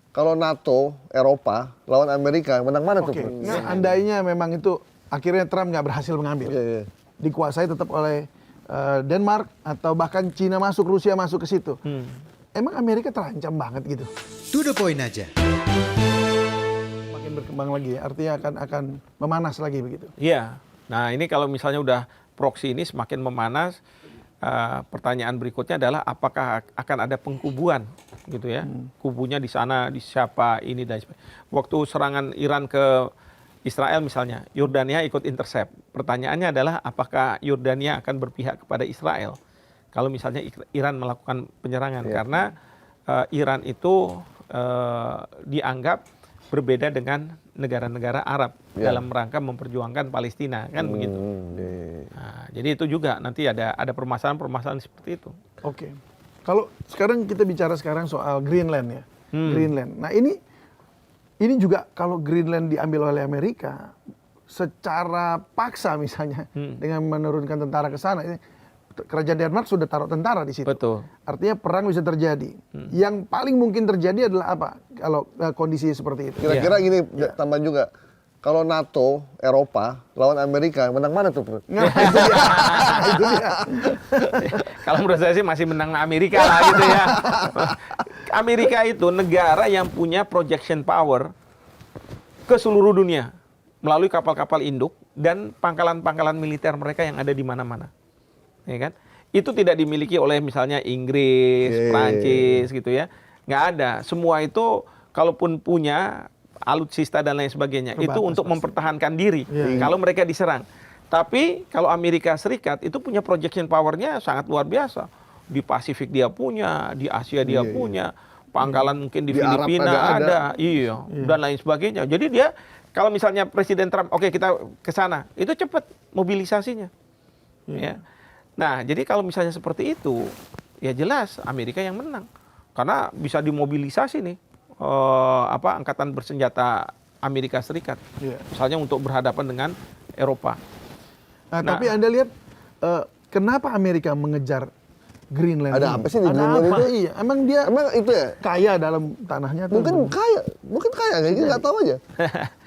kalau NATO, Eropa, lawan Amerika, menang mana tuh? Nah, andainya memang itu akhirnya Trump nggak berhasil mengambil, dikuasai tetap oleh Denmark atau bahkan Cina masuk, Rusia masuk ke situ. Emang Amerika terancam banget gitu. To the point aja. Makin berkembang lagi ya, artinya akan memanas lagi begitu. Iya. Nah ini kalau misalnya udah proksi ini semakin memanas, pertanyaan berikutnya adalah apakah akan ada pengkubuan gitu ya, kubunya di sana, di siapa ini dan sebagainya. Waktu serangan Iran ke Israel misalnya, Yordania ikut intercept. Pertanyaannya adalah apakah Yordania akan berpihak kepada Israel kalau misalnya Iran melakukan penyerangan, karena Iran itu dianggap berbeda dengan negara-negara Arab dalam rangka memperjuangkan Palestina, kan begitu. Nah, jadi itu juga nanti ada permasalahan-permasalahan seperti itu. Oke. Kalau sekarang kita bicara soal Greenland ya. Greenland. Nah, ini juga kalau Greenland diambil oleh Amerika secara paksa misalnya dengan menurunkan tentara ke sana, kerajaan Denmark sudah taruh tentara di situ. Betul. Artinya perang bisa terjadi. Yang paling mungkin terjadi adalah apa kalau kondisi seperti itu? Kira-kira gini, tambah juga. Kalau NATO, Eropa, lawan Amerika, menang mana tuh? Nah, itu dia. Itu dia. Kalau menurut saya sih masih menang Amerika lah gitu ya. Amerika itu negara yang punya projection power ke seluruh dunia melalui kapal-kapal induk dan pangkalan-pangkalan militer mereka yang ada di mana-mana. Ya kan? Itu tidak dimiliki oleh misalnya Inggris, Prancis gitu ya. Nggak ada. Semua itu kalaupun punya alutsista dan lain sebagainya, itu untuk mempertahankan diri kalau mereka diserang. Tapi kalau Amerika Serikat itu punya projection powernya sangat luar biasa. Di Pasifik dia punya, di Asia dia punya, pangkalan mungkin di Filipina ada, dan lain sebagainya. Jadi dia kalau misalnya Presiden Trump, oke kita ke sana, itu cepat mobilisasinya. Ya. Nah, jadi kalau misalnya seperti itu, ya jelas Amerika yang menang. Karena bisa dimobilisasi nih, angkatan bersenjata Amerika Serikat. Misalnya untuk berhadapan dengan Eropa. Nah, tapi Anda lihat, kenapa Amerika mengejar Greenland? Ada apa sih di Greenland itu? Iya, emang dia itu ya? kaya dalam tanahnya? Mungkin kaya, kayak gitu nggak tahu aja.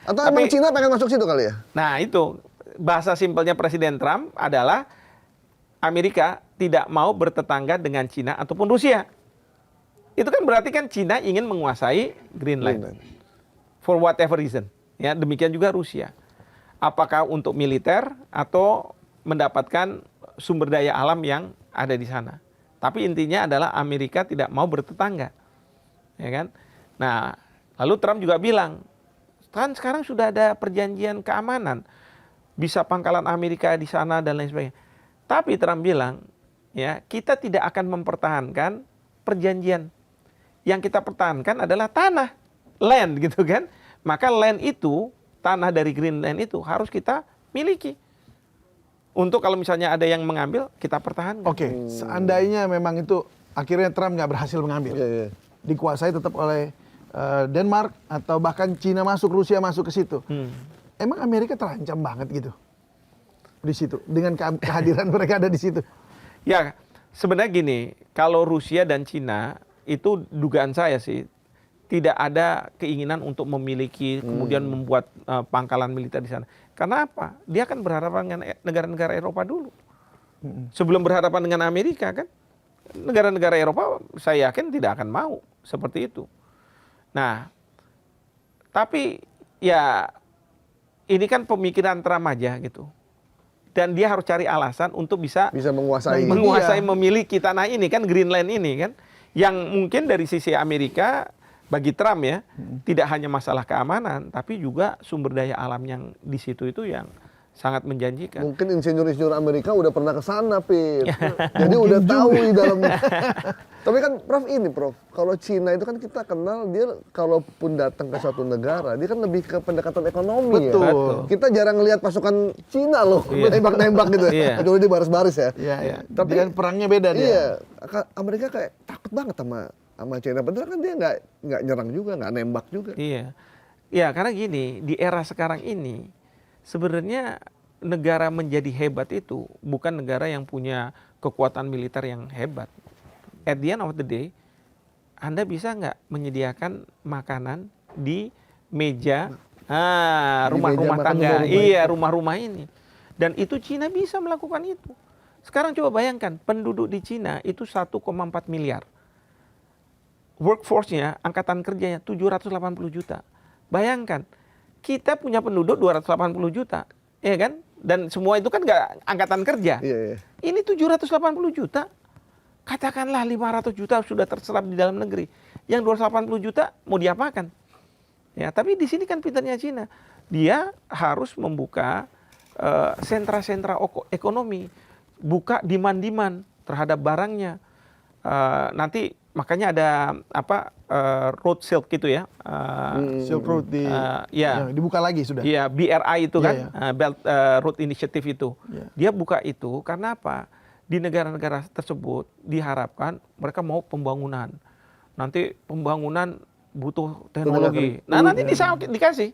Atau emang Cina pengen masuk situ kali ya? Nah itu, bahasa simpelnya Presiden Trump adalah Amerika tidak mau bertetangga dengan Cina ataupun Rusia. Itu kan berarti kan Cina ingin menguasai Greenland. For whatever reason. Ya, demikian juga Rusia. Apakah untuk militer atau mendapatkan sumber daya alam yang ada di sana. Tapi intinya adalah Amerika tidak mau bertetangga. Ya kan? Nah, lalu Trump juga bilang, kan sekarang sudah ada perjanjian keamanan. Bisa pangkalan Amerika di sana dan lain sebagainya. Tapi Trump bilang, ya, kita tidak akan mempertahankan perjanjian. Yang kita pertahankan adalah tanah, land gitu kan. Maka land itu, tanah dari Greenland itu harus kita miliki. Untuk kalau misalnya ada yang mengambil, kita pertahankan. Oke, seandainya memang itu akhirnya Trump nggak berhasil mengambil. Dikuasai tetap oleh Denmark atau bahkan Cina masuk, Rusia masuk ke situ. Emang Amerika terancam banget gitu di situ dengan kehadiran mereka ada di situ. Ya, sebenarnya gini, kalau Rusia dan Cina itu dugaan saya sih tidak ada keinginan untuk memiliki kemudian membuat pangkalan militer di sana. Karena apa? Dia akan berhadapan dengan negara-negara Eropa dulu. Sebelum berhadapan dengan Amerika kan, negara-negara Eropa saya yakin tidak akan mau seperti itu. Nah, tapi ya ini kan pemikiran Trump aja gitu. Dan dia harus cari alasan untuk bisa menguasai memiliki tanah ini kan, Greenland ini kan. Yang mungkin dari sisi Amerika bagi Trump ya, tidak hanya masalah keamanan, tapi juga sumber daya alam yang di situ itu yang sangat menjanjikan. Mungkin insinyur-insinyur Amerika udah pernah ke sana, Pit. Jadi udah tahu di dalam. Tapi kan Prof, kalau Cina itu kan kita kenal dia kalaupun datang ke suatu negara, dia kan lebih ke pendekatan ekonomi. Betul. Ya. Kita jarang lihat pasukan Cina loh, nembak-nembak gitu. Kecuali di baris-baris ya. Tapi kan perangnya beda dia. Iya, Amerika kayak takut banget sama China. Padahal kan dia nggak nyerang juga, nggak nembak juga. Iya, ya karena gini, di era sekarang ini sebenarnya negara menjadi hebat itu bukan negara yang punya kekuatan militer yang hebat. At the end of the day, Anda bisa nggak menyediakan makanan di meja rumah-rumah makan tangga, rumah-rumah iya rumah-rumah ini. Dan itu Cina bisa melakukan itu. Sekarang coba bayangkan, penduduk di Cina itu 1,4 miliar. Workforce-nya, angkatan kerjanya 780 juta. Bayangkan, kita punya penduduk 280 juta, ya kan? Dan semua itu kan nggak angkatan kerja. Iya, iya. Ini 780 juta. Katakanlah 500 juta sudah terserap di dalam negeri. Yang 280 juta mau diapakan? Ya, tapi di sini kan pintarnya Cina. Dia harus membuka sentra-sentra ekonomi, buka demand-demand terhadap barangnya. Nanti makanya ada road silk gitu ya. Silk Road Ya. dibuka lagi sudah. Iya, BRI itu kan, Iya, Belt Road Initiative itu. Iya. Dia buka itu karena apa? Di negara-negara tersebut diharapkan mereka mau pembangunan. Nanti pembangunan butuh teknologi. Nah, nanti dikasih.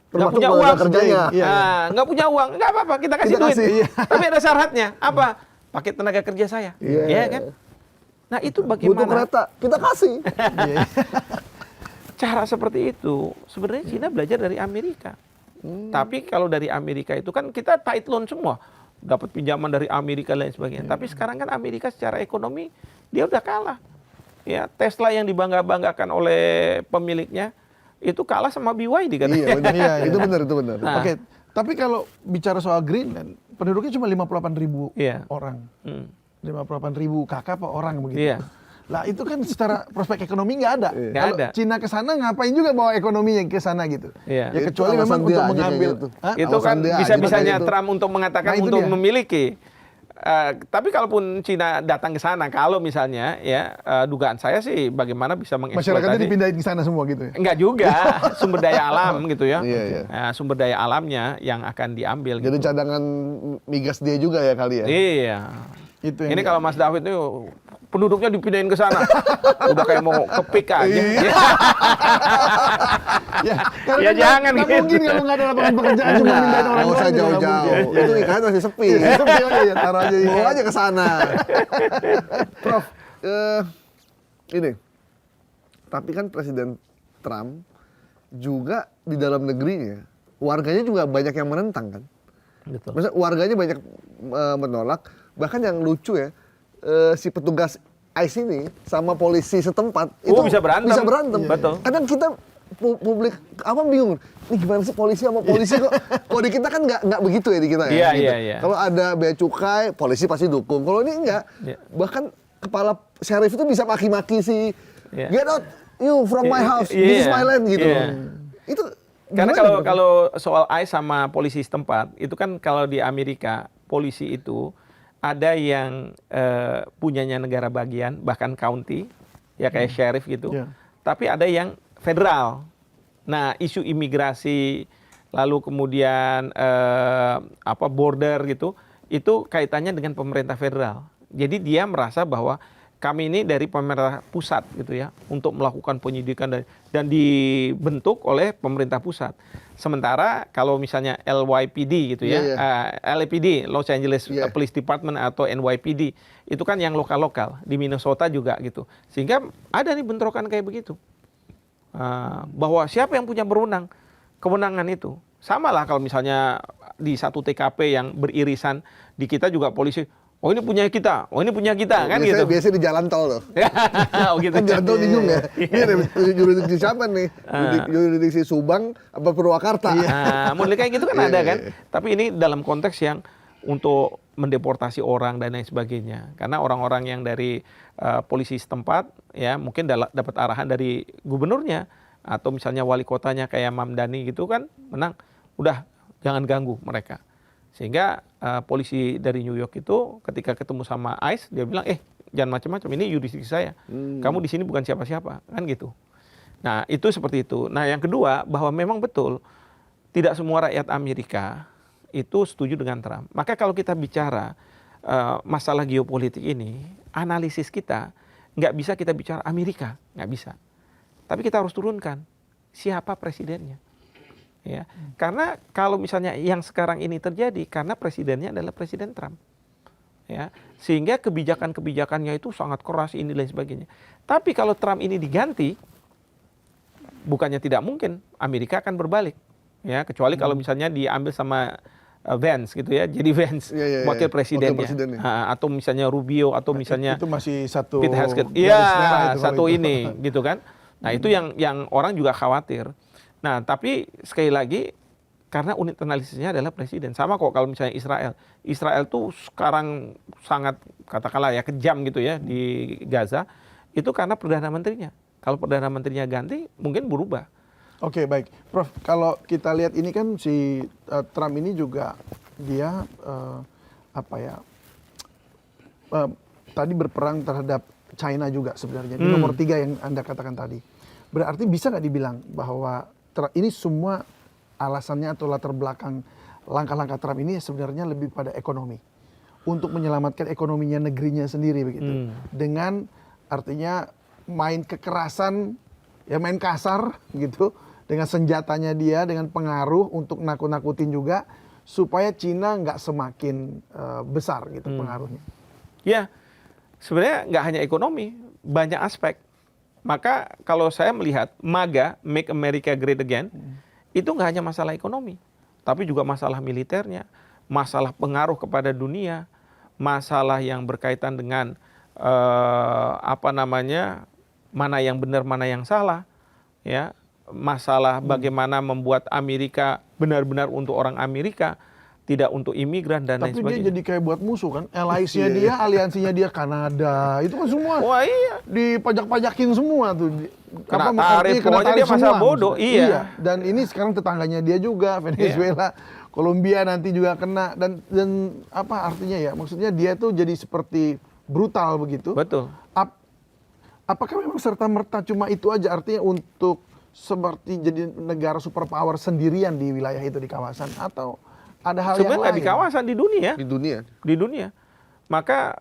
Nggak Termasuk punya tenaga uang. kerjanya. Nggak punya uang. Nggak apa-apa, kita kasih Kita duit. kasih, iya. Tapi ada syaratnya. Apa? Pakai tenaga kerja saya. Iya. Iya kan? Nah, itu Butuh bagaimana? kereta, kita kasih. Cara seperti itu sebenarnya Cina belajar dari Amerika. Tapi kalau dari Amerika itu kan kita tight loan semua, dapat pinjaman dari Amerika dan lain sebagainya. Tapi sekarang kan Amerika secara ekonomi dia udah kalah. Ya, Tesla yang dibangga-banggakan oleh pemiliknya itu kalah sama BYD kan. Iya, benar. Iya, iya. Itu benar, itu benar. Nah. Oke, tapi kalau bicara soal Greenland, penduduknya cuma 58.000 Iya. orang. Hmm. 58.000 kakak apa orang begitu. Iya. Lah itu kan secara prospek ekonomi nggak ada. Iya. Nggak Kalau ada. Cina ke sana ngapain juga bawa ekonominya ke sana gitu. Iya. Ya Itu kecuali alasan memang dia untuk aja mengambil. kayak gitu. Hah? Itu Alasan kan dia aja bisa-bisanya kayak gitu. Trump untuk mengatakan Nah, itu untuk dia. memiliki. Tapi kalaupun Cina datang ke sana, kalau misalnya ya dugaan saya sih bagaimana bisa Masyarakatnya mengeksploitasi. dipindahin ke sana semua gitu ya. Enggak juga, sumber daya alam gitu ya. Iya, iya. Nah, sumber daya alamnya yang akan diambil. Jadi gitu. cadangan migas dia juga ya kali ya. Iya. Itu yang Ini kalau Mas David itu penduduknya dipindahin ke sana, udah kayak mau kepik aja. Iya. ya, Ya jangan nggak gitu. mungkin kalau nggak ada lapangan pekerjaan cuma pindahin orang Nggak usah doang juga nggak jauh-jauh. mungkin. Itu ikan masih sepi. Iya, taruh aja. Bawa aja ke sana. Prof, ini. Tapi kan Presiden Trump juga di dalam negerinya, warganya juga banyak yang menentang kan. Betul. Maksudnya warganya banyak menolak. Bahkan yang lucu ya, si petugas ICE ini sama polisi setempat itu bisa berantem. Bisa berantem. Betul. Kadang kita publik apa bingung. Ini gimana sih polisi sama polisi kok? Kalau di kita kan nggak begitu ya di kita ya. Iya, gitu. iya, iya. Kalau ada bea cukai, polisi pasti dukung. Kalau ini enggak. Iya. Bahkan kepala sheriff itu bisa maki-maki si Iya. get out you from my house, Iya. this is my land gitu. Iya. Itu Karena gimana, Bro? kalau soal ICE sama polisi setempat, itu kan kalau di Amerika, polisi itu ada yang punyanya negara bagian, bahkan county, ya kayak sheriff gitu. Iya. Tapi ada yang federal. Nah, isu imigrasi, lalu kemudian border gitu, itu kaitannya dengan pemerintah federal. Jadi dia merasa bahwa kami ini dari pemerintah pusat gitu ya, untuk melakukan penyidikan dan dibentuk oleh pemerintah pusat. Sementara kalau misalnya LYPD gitu ya, LAPD, Los Angeles Iya. Police Department atau NYPD, itu kan yang lokal-lokal, di Minnesota juga gitu. Sehingga ada nih bentrokan kayak begitu. Bahwa siapa yang punya kewenangan itu. Sama lah kalau misalnya di satu TKP yang beririsan, di kita juga polisi, oh ini punya kita, oh ini punya kita, kan gitu. Biasanya di jalan tol loh. Oh gitu. Kan jalan tol bingung ya. Ini ada jurisdiksi siapa nih? Jurisdiksi Subang apa Purwakarta? Model kayak gitu kan Iya, ada iya, kan. iya. Tapi ini dalam konteks yang untuk mendeportasi orang dan lain sebagainya. Karena orang-orang yang dari polisi setempat ya mungkin dapat arahan dari gubernurnya atau misalnya wali kotanya kayak Mamdani gitu kan, menang, udah jangan ganggu mereka. Sehingga polisi dari New York itu ketika ketemu sama ICE dia bilang, jangan macam-macam, ini yurisdiksi saya. Kamu di sini bukan siapa-siapa, kan gitu. Nah, itu seperti itu. Nah, yang kedua bahwa memang betul tidak semua rakyat Amerika itu setuju dengan Trump. Maka kalau kita bicara masalah geopolitik ini, analisis kita nggak bisa kita bicara Amerika, nggak bisa. Tapi kita harus turunkan siapa presidennya. Ya, karena kalau misalnya yang sekarang ini terjadi karena presidennya adalah Presiden Trump. ya, sehingga kebijakan-kebijakannya itu sangat keras ini dan sebagainya. Tapi kalau Trump ini diganti, bukannya tidak mungkin Amerika akan berbalik, ya, kecuali kalau misalnya diambil sama Vance gitu ya, jadi Vance wakil presidennya, atau misalnya Rubio, atau misalnya itu masih satu Pete Hegseth, garis merah itu satu kalau itu. ini gitu kan. Nah itu yang orang juga khawatir. Nah tapi sekali lagi karena unit analisisnya adalah presiden. Sama kok kalau misalnya Israel. Israel tuh sekarang sangat katakanlah ya kejam gitu ya di Gaza. Itu karena Perdana Menterinya. Kalau Perdana Menterinya ganti mungkin berubah. Oke, baik. Prof, kalau kita lihat ini kan si Trump ini juga dia tadi berperang terhadap China juga sebenarnya. Di nomor 3 yang Anda katakan tadi. Berarti bisa nggak dibilang bahwa ini semua alasannya atau latar belakang langkah-langkah Trump ini sebenarnya lebih pada ekonomi. Untuk menyelamatkan ekonominya negerinya sendiri begitu. Dengan artinya main kekerasan, ya main kasar gitu. Dengan senjatanya dia, dengan pengaruh untuk nakut-nakutin juga. Supaya Cina nggak semakin besar gitu pengaruhnya. Ya, sebenarnya nggak hanya ekonomi, banyak aspek. Maka kalau saya melihat MAGA, Make America Great Again, itu nggak hanya masalah ekonomi, tapi juga masalah militernya, masalah pengaruh kepada dunia, masalah yang berkaitan dengan mana yang benar, mana yang salah, ya, masalah bagaimana membuat Amerika benar-benar untuk orang Amerika, tidak untuk imigran dan lain Tapi sebagainya. dia jadi kayak buat musuh kan, alliance-nya dia, aliansinya dia Kanada, itu kan semua dipajak-pajakin semua tuh. Kena tarif, pokoknya dia masa bodoh. Iya. Dan ini sekarang tetangganya dia juga, Venezuela, Kolombia nanti juga kena dan apa artinya ya? Maksudnya dia tuh jadi seperti brutal begitu. Betul. Apakah memang serta-merta cuma itu aja artinya untuk seperti jadi negara superpower sendirian di wilayah itu di kawasan atau ada hal yang lain? Sebenarnya di kawasan, di dunia. Di dunia. Maka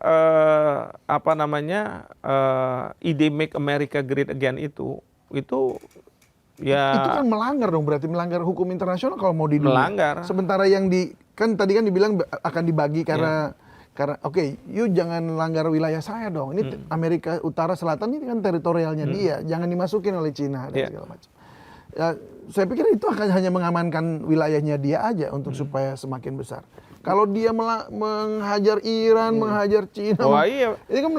ide Make America Great Again itu ya itu kan melanggar dong, berarti melanggar hukum internasional kalau mau di dunia. Melanggar. Sementara yang tadi kan dibilang akan dibagi karena oke, you jangan langgar wilayah saya dong. Ini Amerika Utara Selatan ini kan teritorialnya dia, jangan dimasukin oleh Cina dan segala macam. Ya, saya pikir itu akan hanya mengamankan wilayahnya dia aja untuk supaya semakin besar. Kalau dia menghajar Iran, menghajar Cina, ini kan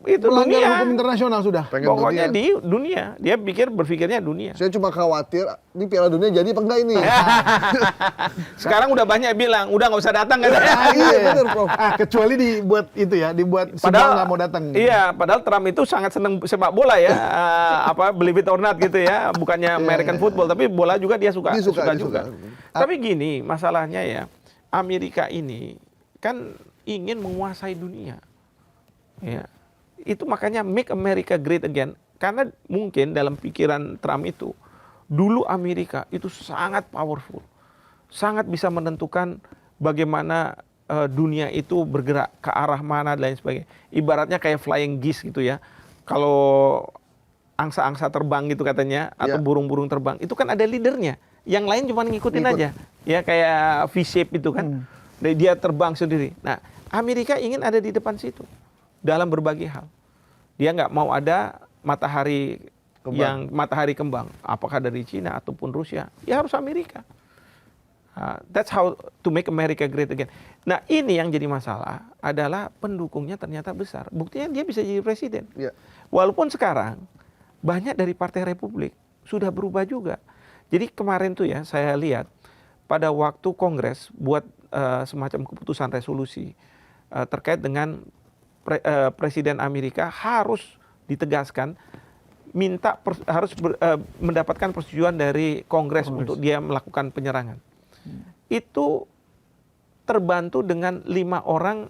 itu melanggar dunia. hukum internasional sudah. Pokoknya di dunia, dia berpikirnya dunia. Saya cuma khawatir, ini Piala Dunia jadi apa enggak ini? Sekarang udah banyak bilang, udah nggak usah datang kan? Iya benar, Prof. Kecuali dibuat itu ya, dibuat semua nggak mau datang. Iya, padahal Trump itu sangat senang sepak bola ya, believe it or not gitu ya, bukannya American football, tapi bola juga dia suka juga. Tapi gini, masalahnya ya, Amerika ini kan ingin menguasai dunia, ya. Itu makanya Make America Great Again, karena mungkin dalam pikiran Trump itu, dulu Amerika itu sangat powerful, sangat bisa menentukan bagaimana dunia itu bergerak ke arah mana dan lain sebagainya. Ibaratnya kayak flying geese gitu ya. Kalau angsa-angsa terbang gitu katanya, atau burung-burung terbang, itu kan ada leadernya. Yang lain cuma ngikutin aja. Ya kayak V-shape itu kan. Dia terbang sendiri. Nah, Amerika ingin ada di depan situ dalam berbagai hal. Dia nggak mau ada matahari kembang, apakah dari Cina ataupun Rusia, ya harus Amerika. That's how to make America great again. Nah, ini yang jadi masalah adalah pendukungnya ternyata besar. Buktinya dia bisa jadi presiden. Walaupun sekarang banyak dari Partai Republik sudah berubah juga. Jadi kemarin tuh ya saya lihat pada waktu Kongres buat semacam keputusan resolusi terkait dengan Presiden Amerika harus ditegaskan harus mendapatkan persetujuan dari Kongres untuk dia melakukan penyerangan. Itu terbantu dengan 5 orang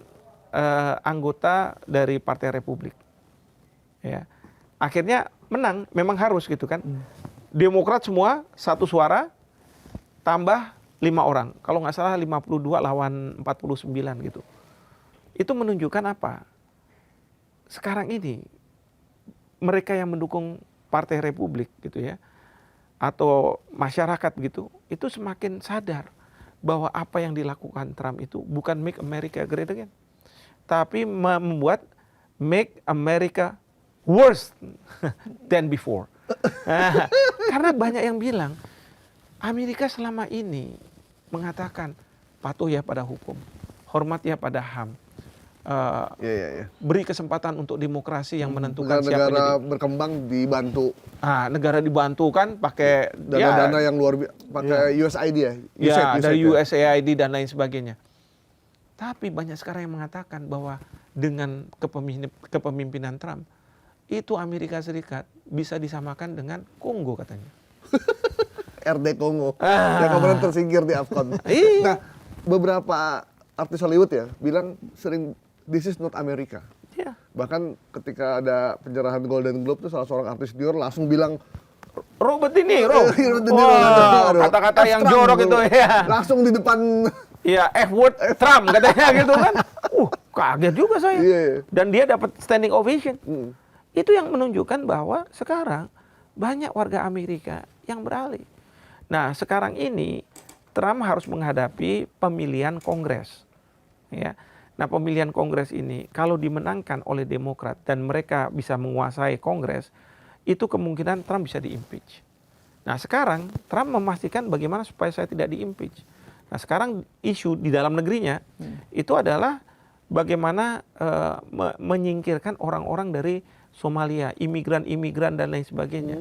anggota dari Partai Republik. Ya. Akhirnya menang, memang harus gitu kan. Demokrat semua 1 suara tambah 5 orang. Kalau nggak salah 52 lawan 49 gitu. Itu menunjukkan apa? Sekarang ini mereka yang mendukung Partai Republik gitu ya, atau masyarakat gitu, itu semakin sadar bahwa apa yang dilakukan Trump itu bukan Make America Great Again. tapi membuat make America worse than before. Karena banyak yang bilang Amerika selama ini mengatakan patuh ya pada hukum, hormat ya pada HAM, beri kesempatan untuk demokrasi yang menentukan siapa negara jadi. berkembang dibantu. Negara dibantu kan pakai Dana-dana yang luar biasa, pakai USAID ya? dari ya? USAID dan lain sebagainya. Tapi banyak sekarang yang mengatakan bahwa dengan kepemimpinan Trump, itu Amerika Serikat bisa disamakan dengan Kongo katanya. RD Kongo, yang kemarin tersingkir di AFCON. Iya. Nah, beberapa artis Hollywood ya bilang sering, this is not America. Iya. Bahkan ketika ada penyerahan Golden Globe tuh salah seorang artis Dior langsung bilang, Robert De Niro. Robert De Niro, Wah, aduh, kata-kata F yang Trump jorok tuh. itu ya. Langsung di depan. Iya, F-word Trump katanya gitu kan. Kaget juga saya. Iya. Dan dia dapat standing ovation. Hmm. Itu yang menunjukkan bahwa sekarang banyak warga Amerika yang beralih. Nah, sekarang ini Trump harus menghadapi pemilihan Kongres. Ya. Nah, pemilihan Kongres ini kalau dimenangkan oleh Demokrat dan mereka bisa menguasai Kongres, itu kemungkinan Trump bisa diimpeach. Nah, sekarang Trump memastikan bagaimana supaya saya tidak diimpeach. Nah, sekarang isu di dalam negerinya itu adalah bagaimana menyingkirkan orang-orang dari Somalia, imigran-imigran dan lain sebagainya.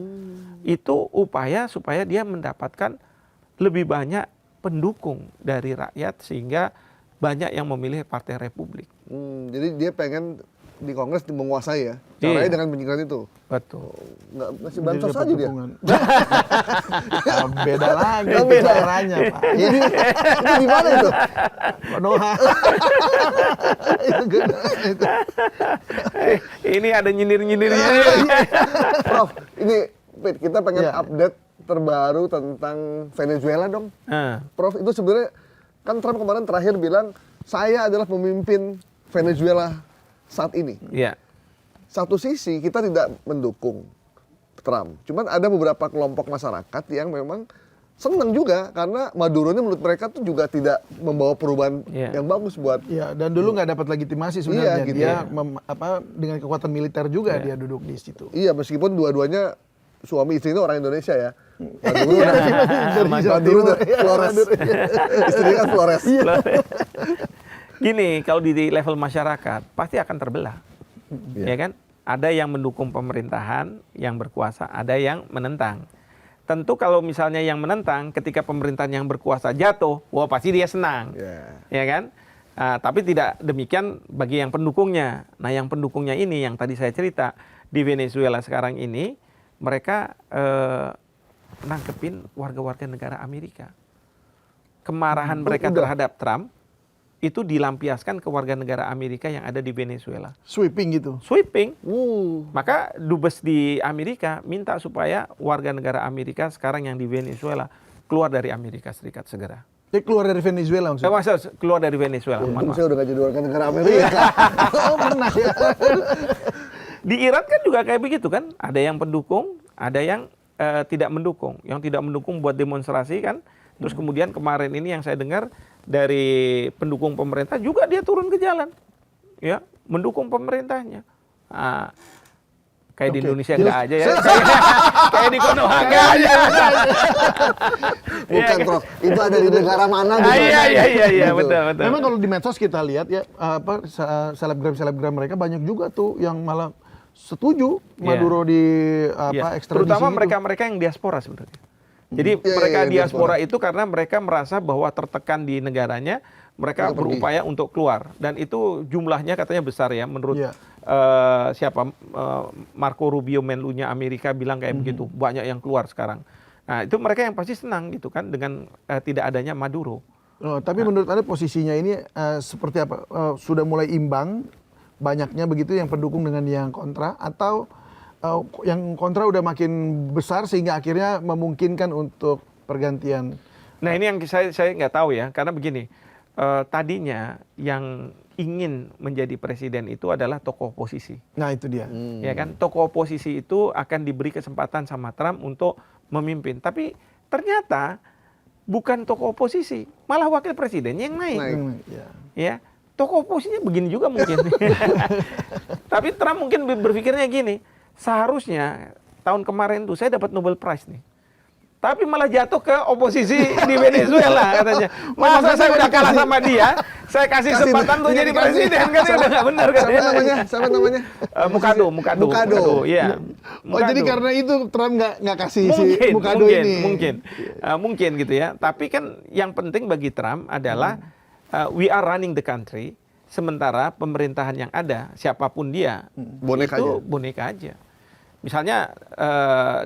Itu upaya supaya dia mendapatkan lebih banyak pendukung dari rakyat sehingga banyak yang memilih Partai Republik. Jadi dia pengen di Kongres menguasai ya. Caranya Iya. dengan menyingkirkan itu. Betul. Nggak ngasih Jadi bansos dapat aja dia. dukungan. Beda lagi Nggak beda. caranya, Pak. Jadi itu gimana itu? Konoha. Ini ada nyindir-nyindirnya. Prof, ini Pit, kita pengen Iya. update terbaru tentang Venezuela dong. Prof, itu sebenarnya kan Trump kemarin terakhir bilang saya adalah pemimpin Venezuela saat ini. Iya. Satu sisi kita tidak mendukung Trump, cuman ada beberapa kelompok masyarakat yang memang senang juga karena Maduro ini menurut mereka tuh juga tidak membawa perubahan Iya. yang bagus buat. Ya, dan dulu nggak dapat legitimasi sebenarnya. Iya, gitu. Dia dengan kekuatan militer juga dia duduk di situ. Iya, meskipun dua-duanya suami istri itu orang Indonesia ya. Maduro Maduro, Flores. Istrinya kan Flores. Gini, kalau di level masyarakat pasti akan terbelah. Iya. Ya kan? Ada yang mendukung pemerintahan yang berkuasa, ada yang menentang. Tentu kalau misalnya yang menentang ketika pemerintahan yang berkuasa jatuh, wah pasti dia senang. Ya kan? Tapi tidak demikian bagi yang pendukungnya. Nah, yang pendukungnya ini yang tadi saya cerita di Venezuela sekarang ini, mereka nangkepin warga-warga negara Amerika. Kemarahan mereka terhadap Trump itu dilampiaskan ke warga negara Amerika yang ada di Venezuela. Sweeping gitu. Sweeping. Maka dubes di Amerika minta supaya warga negara Amerika sekarang yang di Venezuela keluar dari Amerika Serikat segera. Dia keluar dari Venezuela maksudnya. Masa keluar dari Venezuela. Untung saya udah gak jadi warga negara Amerika. Oh, pernah ya. Di Iran kan juga kayak begitu kan. Ada yang pendukung, ada yang tidak mendukung. Yang tidak mendukung buat demonstrasi kan. Terus kemudian kemarin ini yang saya dengar dari pendukung pemerintah juga dia turun ke jalan. Ya, mendukung pemerintahnya. Kayak di Indonesia enggak aja ya. Kayak di Konoha enggak aja. Bukan, Prof. Itu ada di negara mana gitu. Iya, betul. Memang kalau di medsos kita lihat ya selebgram mereka banyak juga tuh yang malah setuju Maduro di ekstradisi. Terutama gitu. mereka-mereka yang diaspora sebenarnya. Jadi Iya, mereka iya, diaspora itu karena mereka merasa bahwa tertekan di negaranya, mereka berupaya untuk keluar. Dan itu jumlahnya katanya besar ya, menurut Marco Rubio Menlunya Amerika bilang kayak begitu, banyak yang keluar sekarang. Nah itu mereka yang pasti senang gitu kan dengan tidak adanya Maduro. Tapi menurut Anda posisinya ini seperti apa? Sudah mulai imbang banyaknya begitu yang pendukung dengan yang kontra, atau yang kontra udah makin besar sehingga akhirnya memungkinkan untuk pergantian? Nah ini yang saya nggak tahu ya, karena begini, tadinya yang ingin menjadi presiden itu adalah tokoh oposisi. Nah itu dia. Ya kan, tokoh oposisi itu akan diberi kesempatan sama Trump untuk memimpin. Tapi ternyata bukan tokoh oposisi, malah wakil presidennya yang naik. Naik. Ya. Ya, tokoh oposisinya begini juga mungkin. Tapi Trump mungkin berpikirnya gini, seharusnya tahun kemarin tuh saya dapat Nobel Prize nih. Tapi malah jatuh ke oposisi di Venezuela katanya. Masa saya udah kalah sama dia, saya kasih kesempatan untuk jadi presiden kan udah nggak benar kan? Siapa namanya? Mukado. Iya. Oh jadi karena itu Trump nggak kasih si Mungkin, Mukado ini. mungkin gitu ya. Tapi kan yang penting bagi Trump adalah we are running the country, sementara pemerintahan yang ada siapapun dia Boneka itu aja. boneka aja. Misalnya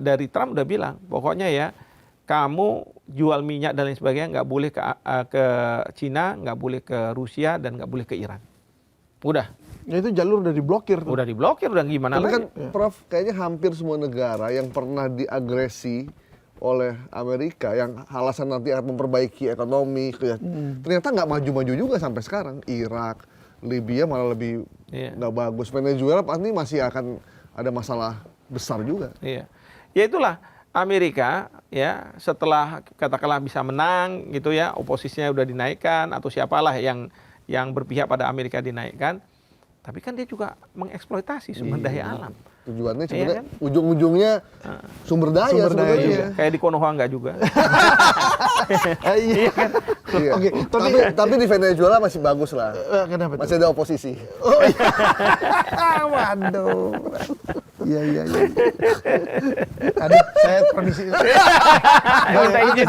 dari Trump udah bilang, pokoknya ya kamu jual minyak dan lain sebagainya nggak boleh ke Cina, nggak boleh ke Rusia dan nggak boleh ke Iran. Udah. Ya itu jalur udah diblokir tuh. Udah diblokir, udah gimana Tapi lagi? kan Prof, kayaknya hampir semua negara yang pernah diagresi oleh Amerika yang alasan nanti akan memperbaiki ekonomi, ternyata nggak maju-maju juga sampai sekarang. Irak, Libya malah lebih nggak bagus. Venezuela pasti masih akan ada masalah besar juga. Iya. Ya itulah Amerika ya setelah katakanlah bisa menang gitu ya, oposisinya udah dinaikkan atau siapalah yang berpihak pada Amerika dinaikkan. Tapi kan dia juga mengeksploitasi sumber daya alam. Tujuannya Iya sebenarnya kan? ujung-ujungnya sumber daya Sumber daya sebenarnya. juga. Kayak di Konoha enggak juga. Iya kan. Iya. Oke, Tapi di Venezuela masih bagus lah. Kenapa tuh? Masih ada oposisi. Oh iya. Waduh. Iya. Aduh, saya permisi. Minta izin.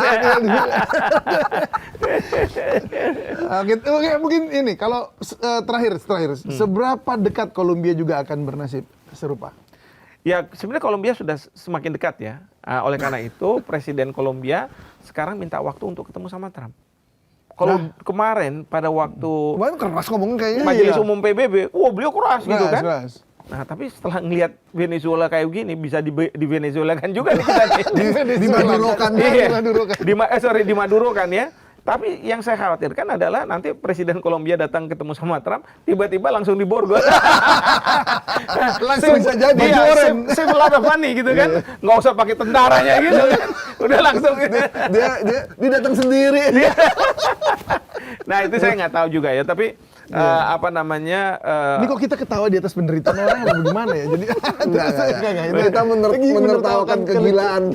Oke, mungkin ini kalau terakhir, seberapa dekat Kolombia juga akan bernasib serupa? Ya sebenarnya Kolombia sudah semakin dekat ya. Oleh karena itu Presiden Kolombia sekarang minta waktu untuk ketemu sama Trump. Kalau kemarin pada waktu Kemarin keras ngomongnya kayaknya. Majelis Umum PBB, beliau keras gitu kan. Keras. Nah tapi setelah ngelihat Venezuela kayak gini bisa di Venezuela kan juga nih kita nih. Di Madurokan. Iya. Madurokan. Di Maduro kan ya. Tapi yang saya khawatirkan adalah nanti Presiden Kolombia datang ketemu sama Trump, tiba-tiba langsung diborgol. Langsung bisa jadi. Iya, civil ada funny gitu kan. Nggak usah pakai tentaranya gitu kan. Udah langsung. Dia datang sendiri. Nah itu saya nggak tahu juga ya. Tapi apa namanya? Ini kok kita ketawa di atas penderitaan orang atau gimana ya? Jadi Enggak. Kita menertawakan kegilaan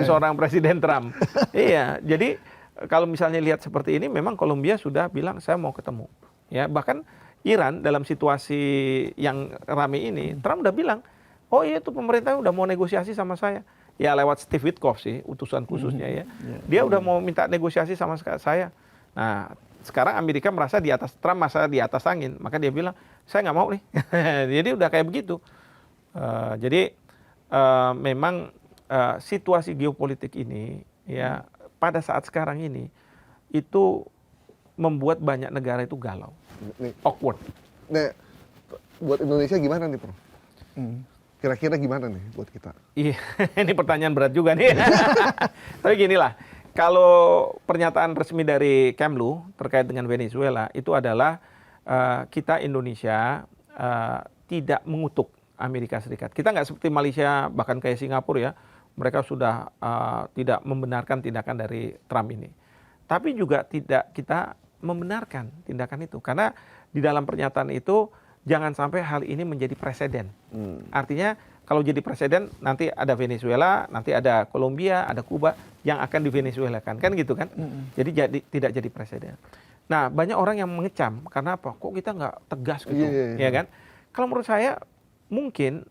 seorang presiden Trump. Iya, jadi kalau misalnya lihat seperti ini, memang Kolombia sudah bilang saya mau ketemu. Ya, bahkan Iran dalam situasi yang ramai ini, Trump udah bilang, oh iya itu pemerintah udah mau negosiasi sama saya. Ya lewat Steve Witkoff sih, utusan khususnya ya. Dia udah mau minta negosiasi sama saya. Nah, sekarang Amerika merasa di atas Trump, merasa di atas angin, maka dia bilang saya nggak mau nih. Jadi udah kayak begitu. Jadi memang situasi geopolitik ini ya pada saat sekarang ini itu membuat banyak negara itu galau, awkward. Nih, buat Indonesia gimana nih, Prof? Kira-kira gimana nih buat kita? Iya, ini pertanyaan berat juga nih. Tapi ginilah, kalau pernyataan resmi dari Kemlu terkait dengan Venezuela itu adalah kita Indonesia tidak mengutuk Amerika Serikat. Kita nggak seperti Malaysia, bahkan kayak Singapura ya, mereka sudah tidak membenarkan tindakan dari Trump ini. Tapi juga tidak kita membenarkan tindakan itu. Karena di dalam pernyataan itu jangan sampai hal ini menjadi presiden. Artinya kalau jadi presiden nanti ada Venezuela, nanti ada Kolombia, ada Kuba yang akan di Venezuela kan gitu kan. Jadi tidak jadi presiden. Nah banyak orang yang mengecam karena apa? Kok kita nggak tegas gitu, ya kan? Kalau menurut saya mungkin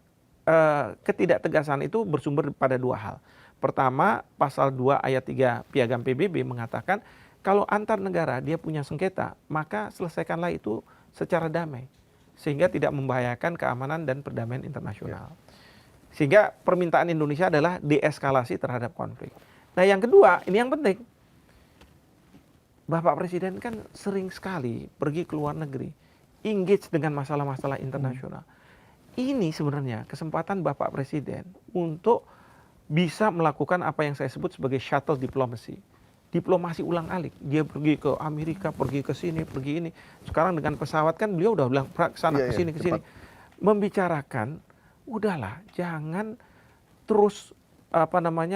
ketidaktegasan itu bersumber pada dua hal. Pertama, pasal 2 ayat 3 Piagam PBB mengatakan kalau antar negara dia punya sengketa, maka selesaikanlah itu secara damai. Sehingga tidak membahayakan keamanan dan perdamaian internasional. Sehingga permintaan Indonesia adalah deeskalasi terhadap konflik. Nah yang kedua, ini yang penting. Bapak Presiden kan sering sekali pergi ke luar negeri, engage dengan masalah-masalah internasional. Ini sebenarnya kesempatan Bapak Presiden untuk bisa melakukan apa yang saya sebut sebagai shuttle diplomacy. Diplomasi ulang-alik. Dia pergi ke Amerika, pergi ke sini, pergi ini. Sekarang dengan pesawat kan beliau udah bilang ke sana, ke sini, ke sini. Membicarakan, udahlah, jangan terus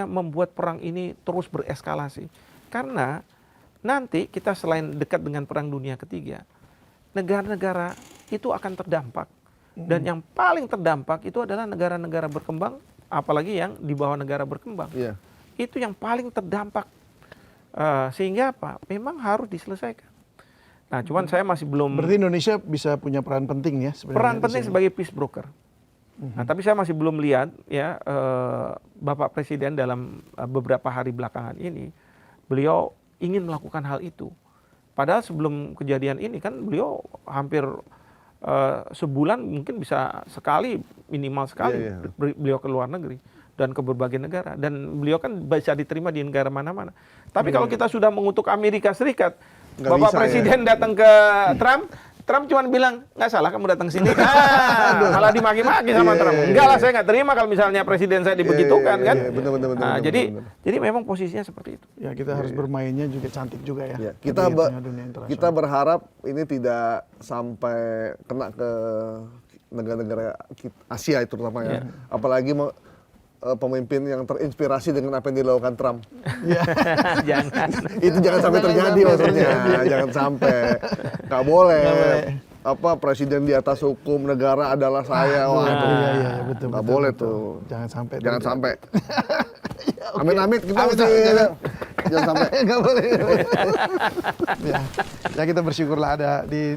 membuat perang ini terus bereskalasi. Karena nanti kita selain dekat dengan perang dunia ketiga, negara-negara itu akan terdampak. Dan yang paling terdampak itu adalah negara-negara berkembang, apalagi yang di bawah negara berkembang. Iya. Itu yang paling terdampak. Sehingga apa? Memang harus diselesaikan. Nah, cuman saya masih belum... Berarti Indonesia bisa punya peran penting ya sebenarnya. Peran di penting sini. sebagai peace broker. Nah, tapi saya masih belum lihat ya Bapak Presiden dalam beberapa hari belakangan ini beliau ingin melakukan hal itu. Padahal sebelum kejadian ini kan beliau hampir sebulan mungkin bisa sekali, minimal sekali Iya, iya. beliau ke luar negeri dan ke berbagai negara, dan beliau kan bisa diterima di negara mana-mana. Tapi kalau kita sudah mengutuk Amerika Serikat, Nggak Bapak bisa, Presiden datang ke Trump cuma bilang, nggak salah kamu datang sini. Malah dimaki-maki sama Trump. Enggak lah, saya nggak terima kalau misalnya presiden saya dibegitukan kan. Benar. Jadi memang posisinya seperti itu. Ya kita harus bermainnya juga cantik juga ya. Ya, di kita dunia internasional. kita berharap ini tidak sampai kena ke negara-negara Asia terutama ya. Apalagi pemimpin yang terinspirasi dengan apa yang dilakukan Trump. Jangan. Itu jangan sampai terjadi maksudnya. Jangan sampai. Nggak boleh. Apa presiden di atas hukum, negara adalah saya. Wah, itu. Iya, betul. Nggak betul, boleh betul. tuh. Jangan sampai. Jangan terjadi. sampai. Oke. Amit-amit kita Amit, mesti. jangan. Jangan sampai. Nggak boleh. Ya kita bersyukurlah ada di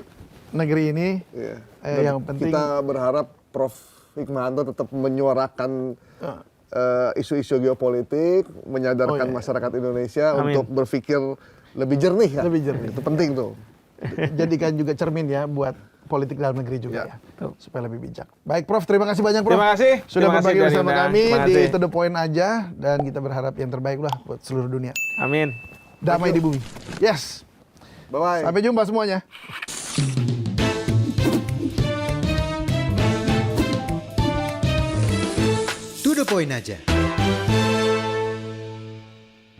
negeri ini. Iya. Yang penting Kita berharap Prof. Hikmahanto tetap menyuarakan isu-isu geopolitik, menyadarkan masyarakat Indonesia Amin. untuk berpikir lebih jernih ya. Lebih jernih. Itu penting tuh. jadikan juga cermin ya buat politik dalam negeri juga ya. Supaya lebih bijak. Baik Prof, terima kasih banyak Prof. Terima kasih. Sudah Terima kasih, berbagi bersama Darina. kami Terima di kasih. To The Point aja. Dan kita berharap yang terbaik lah buat seluruh dunia. Amin. Damai di bumi. Yes. Bye-bye. Sampai jumpa semuanya. To the point aja.